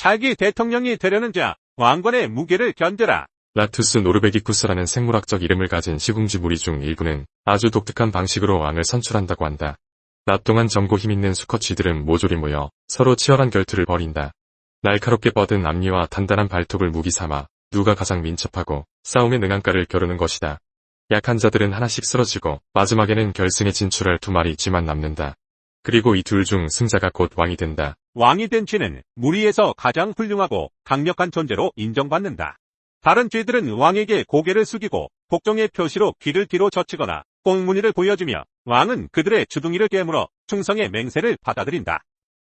차기 대통령이 되려는 자, 왕관의 무게를 견뎌라. 라투스 노르베기쿠스라는 생물학적 이름을 가진 시궁지 무리 중 일부는 아주 독특한 방식으로 왕을 선출한다고 한다. 낮 동안 젊고 힘있는 수컷 쥐들은 모조리 모여 서로 치열한 결투를 벌인다. 날카롭게 뻗은 앞니와 단단한 발톱을 무기 삼아 누가 가장 민첩하고 싸움에 능한가를 겨루는 것이다. 약한 자들은 하나씩 쓰러지고 마지막에는 결승에 진출할 두 마리 쥐만 남는다. 그리고 이 둘 중 승자가 곧 왕이 된다. 왕이 된 쥐는 무리에서 가장 훌륭하고 강력한 존재로 인정받는다. 다른 쥐들은 왕에게 고개를 숙이고 복종의 표시로 귀를 뒤로 젖히거나 꽁무니를 보여주며 왕은 그들의 주둥이를 깨물어 충성의 맹세를 받아들인다.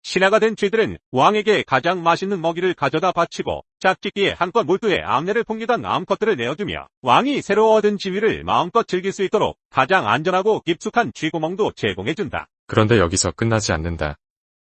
신하가 된 쥐들은 왕에게 가장 맛있는 먹이를 가져다 바치고 짝짓기에 한껏 몰두해 암내를 풍기던 암컷들을 내어주며 왕이 새로 얻은 지위를 마음껏 즐길 수 있도록 가장 안전하고 깊숙한 쥐구멍도 제공해준다. 그런데 여기서 끝나지 않는다.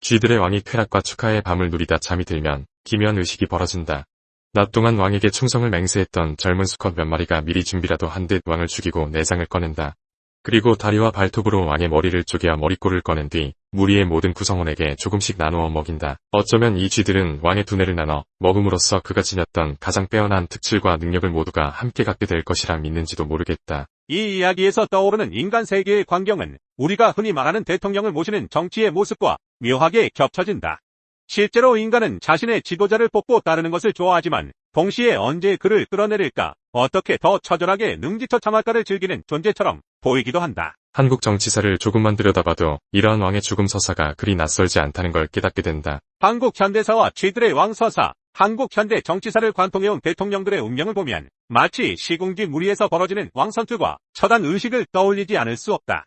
쥐들의 왕이 쾌락과 축하의 밤을 누리다 잠이 들면 기묘한 의식이 벌어진다. 낮 동안 왕에게 충성을 맹세했던 젊은 수컷 몇 마리가 미리 준비라도 한 듯 왕을 죽이고 내장을 꺼낸다. 그리고 다리와 발톱으로 왕의 머리를 쪼개어 머리꼬를 꺼낸 뒤 무리의 모든 구성원에게 조금씩 나누어 먹인다. 어쩌면 이 쥐들은 왕의 두뇌를 나눠 먹음으로써 그가 지녔던 가장 빼어난 특질과 능력을 모두가 함께 갖게 될 것이라 믿는지도 모르겠다. 이 이야기에서 떠오르는 인간 세계의 광경은 우리가 흔히 말하는 대통령을 모시는 정치의 모습과 묘하게 겹쳐진다. 실제로 인간은 자신의 지도자를 뽑고 따르는 것을 좋아하지만 동시에 언제 그를 끌어내릴까, 어떻게 더 처절하게 능지처 참할까를 즐기는 존재처럼 보이기도 한다. 한국 정치사를 조금만 들여다봐도 이러한 왕의 죽음 서사가 그리 낯설지 않다는 걸 깨닫게 된다. 한국 현대사와 쥐들의 왕서사, 한국 현대 정치사를 관통해온 대통령들의 운명을 보면 마치 시궁지 무리에서 벌어지는 왕선투과 처단 의식을 떠올리지 않을 수 없다.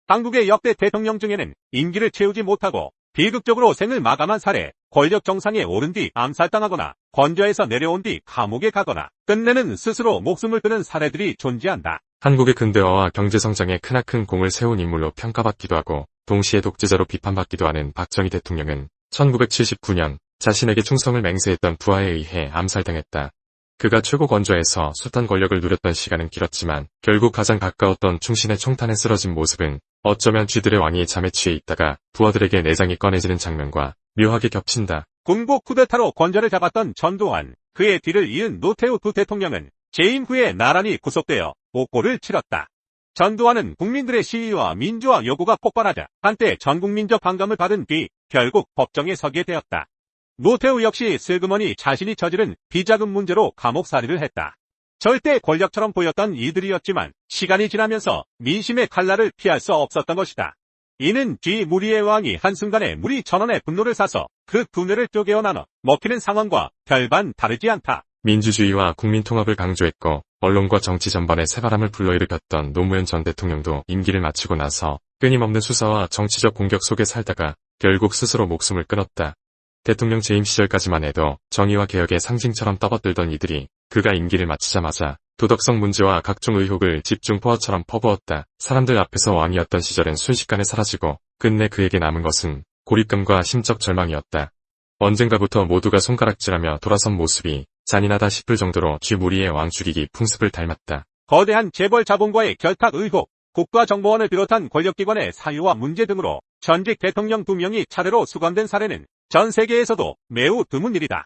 한국의 역대 대통령 중에는 임기를 채우지 못하고 비극적으로 생을 마감한 사례, 권력 정상에 오른 뒤 암살당하거나 권좌에서 내려온 뒤 감옥에 가거나 끝내는 스스로 목숨을 끊은 사례들이 존재한다. 한국의 근대화와 경제성장에 크나큰 공을 세운 인물로 평가받기도 하고 동시에 독재자로 비판받기도 하는 박정희 대통령은 1979년 자신에게 충성을 맹세했던 부하에 의해 암살당했다. 그가 최고 권좌에서 숱한 권력을 누렸던 시간은 길었지만 결국 가장 가까웠던 충신의 총탄에 쓰러진 모습은 어쩌면 쥐들의 왕이 잠에 취해 있다가 부하들에게 내장이 꺼내지는 장면과 묘하게 겹친다. 군부 쿠데타로 권좌를 잡았던 전두환, 그의 뒤를 이은 노태우 두 대통령은 재임 후에 나란히 구속되어 옥고를 치렀다. 전두환은 국민들의 시위와 민주화 요구가 폭발하자 한때 전국민적 반감을 받은 뒤 결국 법정에 서게 되었다. 노태우 역시 슬그머니 자신이 저지른 비자금 문제로 감옥살이를 했다. 절대 권력처럼 보였던 이들이었지만 시간이 지나면서 민심의 칼날을 피할 수 없었던 것이다. 이는 쥐 무리의 왕이 한순간에 무리 전원의 분노를 사서 그 두뇌를 쪼개어 나눠 먹히는 상황과 별반 다르지 않다. 민주주의와 국민통합을 강조했고 언론과 정치 전반에 새바람을 불러일으켰던 노무현 전 대통령도 임기를 마치고 나서 끊임없는 수사와 정치적 공격 속에 살다가 결국 스스로 목숨을 끊었다. 대통령 재임 시절까지만 해도 정의와 개혁의 상징처럼 떠받들던 이들이 그가 임기를 마치자마자 도덕성 문제와 각종 의혹을 집중 포화처럼 퍼부었다. 사람들 앞에서 왕이었던 시절은 순식간에 사라지고 끝내 그에게 남은 것은 고립감과 심적 절망이었다. 언젠가부터 모두가 손가락질하며 돌아선 모습이 잔인하다 싶을 정도로 쥐 무리의 왕 죽이기 풍습을 닮았다. 거대한 재벌 자본과의 결탁 의혹, 국가정보원을 비롯한 권력기관의 사유와 문제 등으로 전직 대통령 2명이 차례로 수감된 사례는 전 세계에서도 매우 드문 일이다.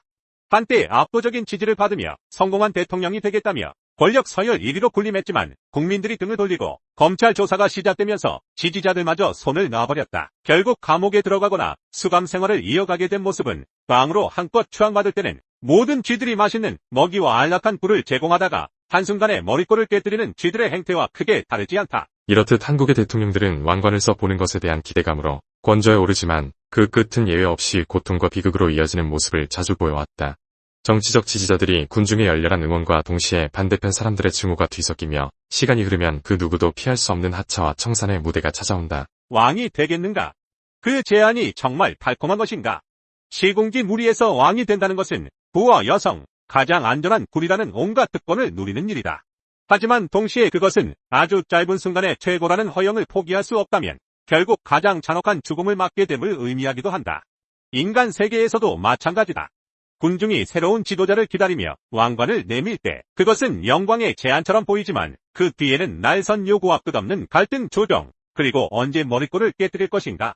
한때 압도적인 지지를 받으며 성공한 대통령이 되겠다며 권력 서열 1위로 군림했지만 국민들이 등을 돌리고 검찰 조사가 시작되면서 지지자들마저 손을 놔버렸다. 결국 감옥에 들어가거나 수감 생활을 이어가게 된 모습은 빵으로 한껏 추앙받을 때는 모든 쥐들이 맛있는 먹이와 안락한 꿀을 제공하다가 한순간에 머리꼬를 깨뜨리는 쥐들의 행태와 크게 다르지 않다. 이렇듯 한국의 대통령들은 왕관을 써보는 것에 대한 기대감으로 권좌에 오르지만 그 끝은 예외 없이 고통과 비극으로 이어지는 모습을 자주 보여왔다. 정치적 지지자들이 군중의 열렬한 응원과 동시에 반대편 사람들의 증오가 뒤섞이며 시간이 흐르면 그 누구도 피할 수 없는 하차와 청산의 무대가 찾아온다. 왕이 되겠는가? 그 제안이 정말 달콤한 것인가? 시궁지 무리에서 왕이 된다는 것은 부와 여성, 가장 안전한 굴이라는 온갖 특권을 누리는 일이다. 하지만 동시에 그것은 아주 짧은 순간에 최고라는 허영을 포기할 수 없다면 결국 가장 잔혹한 죽음을 맞게 됨을 의미하기도 한다. 인간 세계에서도 마찬가지다. 군중이 새로운 지도자를 기다리며 왕관을 내밀 때 그것은 영광의 제안처럼 보이지만 그 뒤에는 날선 요구와 끝없는 갈등 조정, 그리고 언제 머리꼬를 깨뜨릴 것인가?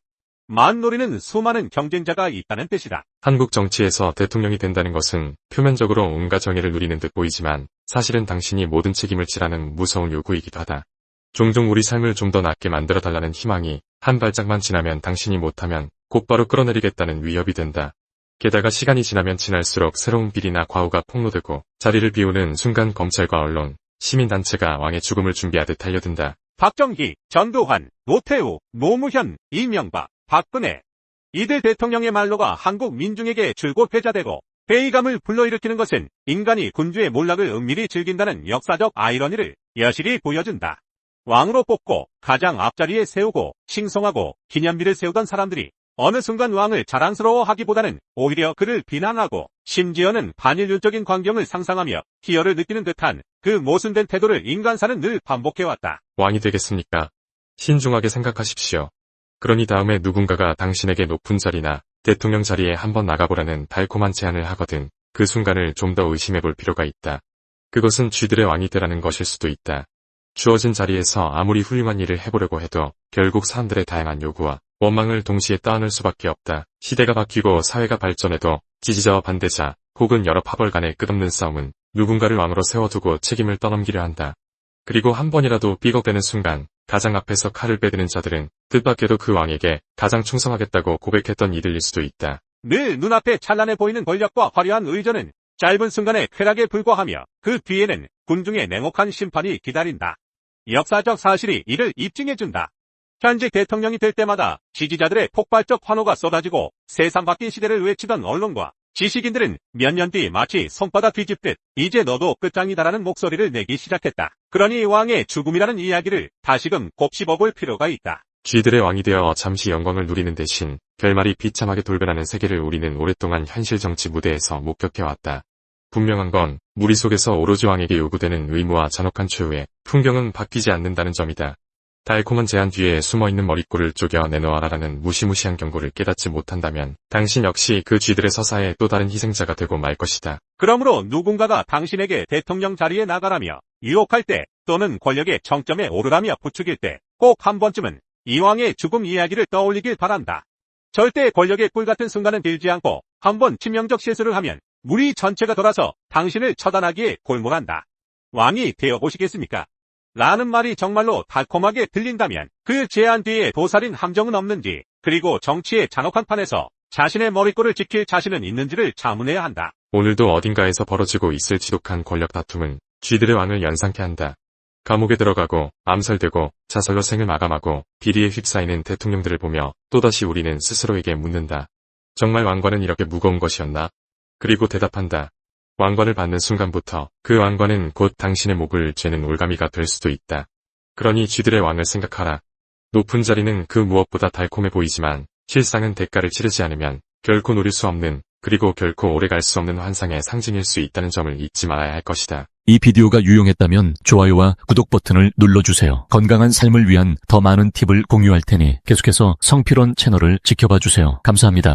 만노리는 수많은 경쟁자가 있다는 뜻이다. 한국 정치에서 대통령이 된다는 것은 표면적으로 온갖 정의를 누리는 듯 보이지만 사실은 당신이 모든 책임을 지라는 무서운 요구이기도 하다. 종종 우리 삶을 좀 더 낫게 만들어달라는 희망이 한 발짝만 지나면 당신이 못하면 곧바로 끌어내리겠다는 위협이 된다. 게다가 시간이 지나면 지날수록 새로운 비리나 과오가 폭로되고 자리를 비우는 순간 검찰과 언론, 시민단체가 왕의 죽음을 준비하듯 달려든다. 박정희, 전두환, 노태우, 노무현, 이명박, 박근혜. 이들 대통령의 말로가 한국 민중에게 줄곧 회자되고 회의감을 불러일으키는 것은 인간이 군주의 몰락을 은밀히 즐긴다는 역사적 아이러니를 여실히 보여준다. 왕으로 뽑고 가장 앞자리에 세우고 칭송하고 기념비를 세우던 사람들이 어느 순간 왕을 자랑스러워하기보다는 오히려 그를 비난하고 심지어는 반인륜적인 광경을 상상하며 희열을 느끼는 듯한 그 모순된 태도를 인간사는 늘 반복해왔다. 왕이 되겠습니까? 신중하게 생각하십시오. 그러니 다음에 누군가가 당신에게 높은 자리나 대통령 자리에 한번 나가보라는 달콤한 제안을 하거든 그 순간을 좀 더 의심해볼 필요가 있다. 그것은 쥐들의 왕이 되라는 것일 수도 있다. 주어진 자리에서 아무리 훌륭한 일을 해보려고 해도 결국 사람들의 다양한 요구와 원망을 동시에 떠안을 수밖에 없다. 시대가 바뀌고 사회가 발전해도 지지자와 반대자 혹은 여러 파벌 간의 끝없는 싸움은 누군가를 왕으로 세워두고 책임을 떠넘기려 한다. 그리고 한 번이라도 삐걱대는 순간 가장 앞에서 칼을 빼드는 자들은 뜻밖에도 그 왕에게 가장 충성하겠다고 고백했던 이들일 수도 있다. 늘 눈앞에 찬란해 보이는 권력과 화려한 의전은 짧은 순간의 쾌락에 불과하며 그 뒤에는 군중의 냉혹한 심판이 기다린다. 역사적 사실이 이를 입증해준다. 현직 대통령이 될 때마다 지지자들의 폭발적 환호가 쏟아지고 세상 바뀐 시대를 외치던 언론과 지식인들은 몇 년 뒤 마치 손바닥 뒤집듯 이제 너도 끝장이다라는 목소리를 내기 시작했다. 그러니 왕의 죽음이라는 이야기를 다시금 곱씹어볼 필요가 있다. 쥐들의 왕이 되어 잠시 영광을 누리는 대신 결말이 비참하게 돌변하는 세계를 우리는 오랫동안 현실 정치 무대에서 목격해왔다. 분명한 건 무리 속에서 오로지 왕에게 요구되는 의무와 잔혹한 최후의 풍경은 바뀌지 않는다는 점이다. 달콤한 제안 뒤에 숨어있는 머리꼬를 쪼겨 내놓아라라는 무시무시한 경고를 깨닫지 못한다면 당신 역시 그 쥐들의 서사의 또 다른 희생자가 되고 말 것이다. 그러므로 누군가가 당신에게 대통령 자리에 나가라며 유혹할 때 또는 권력의 정점에 오르라며 부추길 때 꼭 한 번쯤은 이 왕의 죽음 이야기를 떠올리길 바란다. 절대 권력의 꿀 같은 순간은 빌지 않고 한번 치명적 실수를 하면 무리 전체가 돌아서 당신을 처단하기에 골몰한다. 왕이 되어보시겠습니까? 라는 말이 정말로 달콤하게 들린다면 그 제안 뒤에 도살인 함정은 없는지 그리고 정치의 잔혹한 판에서 자신의 머리꼴을 지킬 자신은 있는지를 자문해야 한다. 오늘도 어딘가에서 벌어지고 있을 지독한 권력 다툼은 쥐들의 왕을 연상케 한다. 감옥에 들어가고 암살되고 자살로 생을 마감하고 비리에 휩싸이는 대통령들을 보며 또다시 우리는 스스로에게 묻는다. 정말 왕관은 이렇게 무거운 것이었나? 그리고 대답한다. 왕관을 받는 순간부터 그 왕관은 곧 당신의 목을 죄는 올가미가 될 수도 있다. 그러니 쥐들의 왕을 생각하라. 높은 자리는 그 무엇보다 달콤해 보이지만 실상은 대가를 치르지 않으면 결코 누릴 수 없는 그리고 결코 오래갈 수 없는 환상의 상징일 수 있다는 점을 잊지 말아야 할 것이다. 이 비디오가 유용했다면 좋아요와 구독 버튼을 눌러주세요. 건강한 삶을 위한 더 많은 팁을 공유할 테니 계속해서 성필원 채널을 지켜봐 주세요. 감사합니다.